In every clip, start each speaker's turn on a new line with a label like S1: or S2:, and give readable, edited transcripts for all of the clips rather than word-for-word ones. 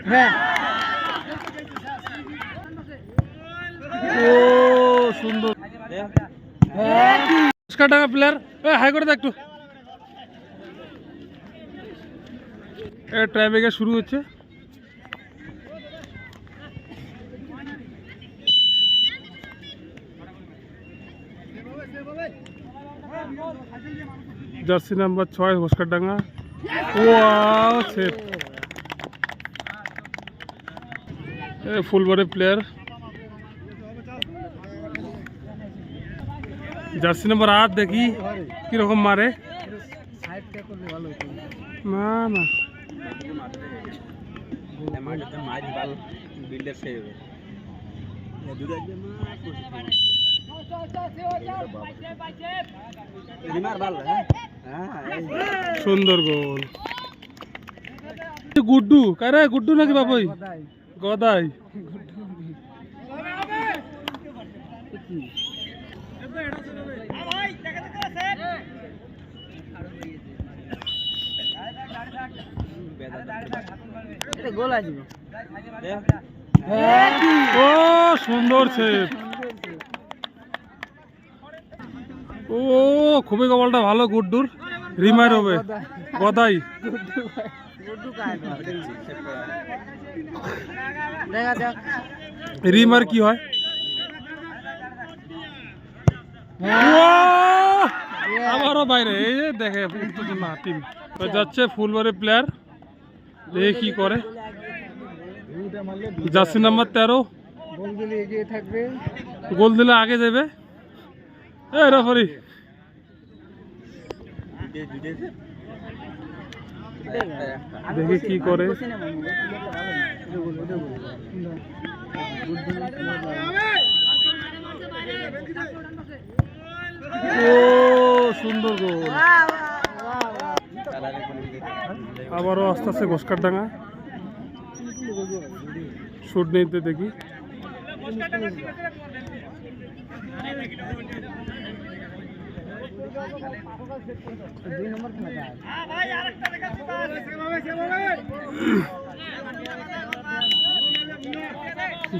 S1: হ্যাঁ
S2: ও সুন্দর টাকা প্লেয়ার হাই করে দে একটু। ট্রাইব্রেকার শুরু হচ্ছে। Jersey number 6 Ghoskardanga. Wow save. Phulbari player. Jersey number 8 দেখি কিরকম মারে। না না সুন্দর গোল। গুড্ডু কারে গুড্ডু নাকি বাবুই গদাই।
S1: গোল আসবে।
S2: ও সুন্দর সেভ। ও খুবই কপালটা ভালো গুড্ডুর। রিমার হবে গদাই। রিমার কি হয়? আবারও বাইরে এই দেখে না টিম যাচ্ছে। ফুলবাড়ি প্লেয়ার দেখে কি করে। জার্সি নাম্বার 13 গোল দিলে আগে যাবে। রেফারি দেখি কি করে। ও সুন্দর গোল। আবারও আস্তে আস্তে ঘোষকারডাঙ্গা শুট নিতে দেখি।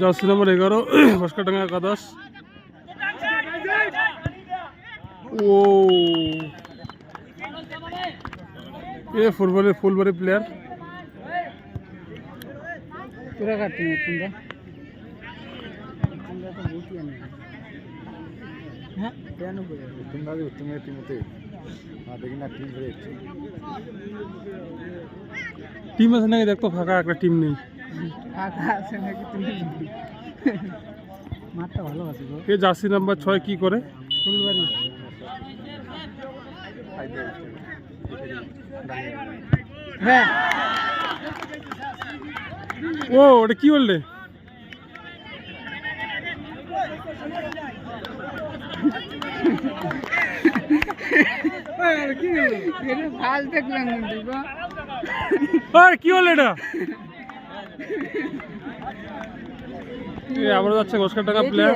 S2: জার্সি নাম্বার 11 ঘোষকারডাঙ্গা একাদশ। ও এ ফুলবাড়ি প্লেয়ার। টিম আছে নাকি দেখতো? ফাঁকা একটা টিম নেই। জার্সি নাম্বার 6 কি করে?
S1: হ্যাঁ
S2: ও ওটা কি বললে? কি বললে এটা? আবার যাচ্ছে ঘোষকারডাঙ্গা প্লেয়ার।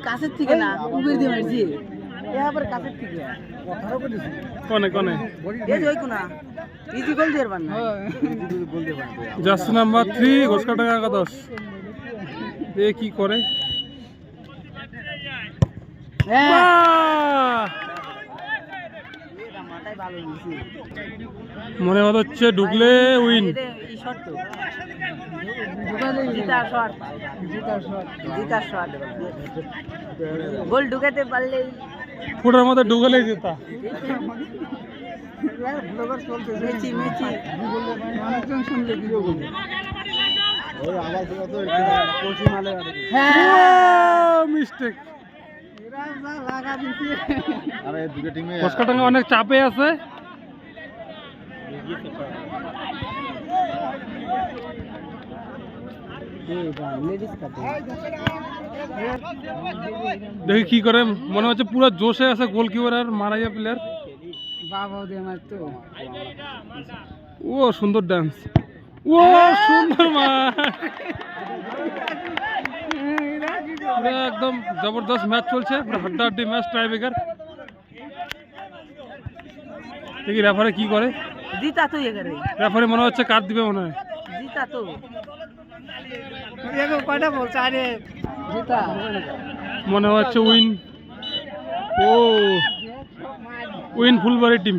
S1: কাছের থেকে না উবের দিয়ে মারছি। কাছের থেকে
S2: কনে কনে জার্সি নাম্বার 3 ঘোষকারডাঙ্গা একাদশ। এ কি করে? মনে হচ্ছে ঢুকলে উইন।
S1: গোল ঢুকাতে পারলে
S2: ফুটের মধ্যে ঢুকলেই যেতা। মিস্টেক। ঘোষকারডাঙ্গা অনেক চাপে আছে। দেখি কি করে। মনে হচ্ছে পুরো জোশে আছে গোলকিপার আর মারাইয়া প্লেয়ার। ও সুন্দর ডান্স। ও সুন্দর মা একদম জবরদস্ত ম্যাচ চলছে। হাড্ডাহাড্ডি ম্যাচ। টাইব্রেকার দেখি রেফারি কি করে।
S1: জিতা তো এখানে
S2: রেফারি মনে হচ্ছে কার্ড দিবে মনে হয়।
S1: জিতা তো কয়টা বলছে আরে জিতা
S2: মনে হচ্ছে উইন। ও উইন ফুলবাড়ি টিম।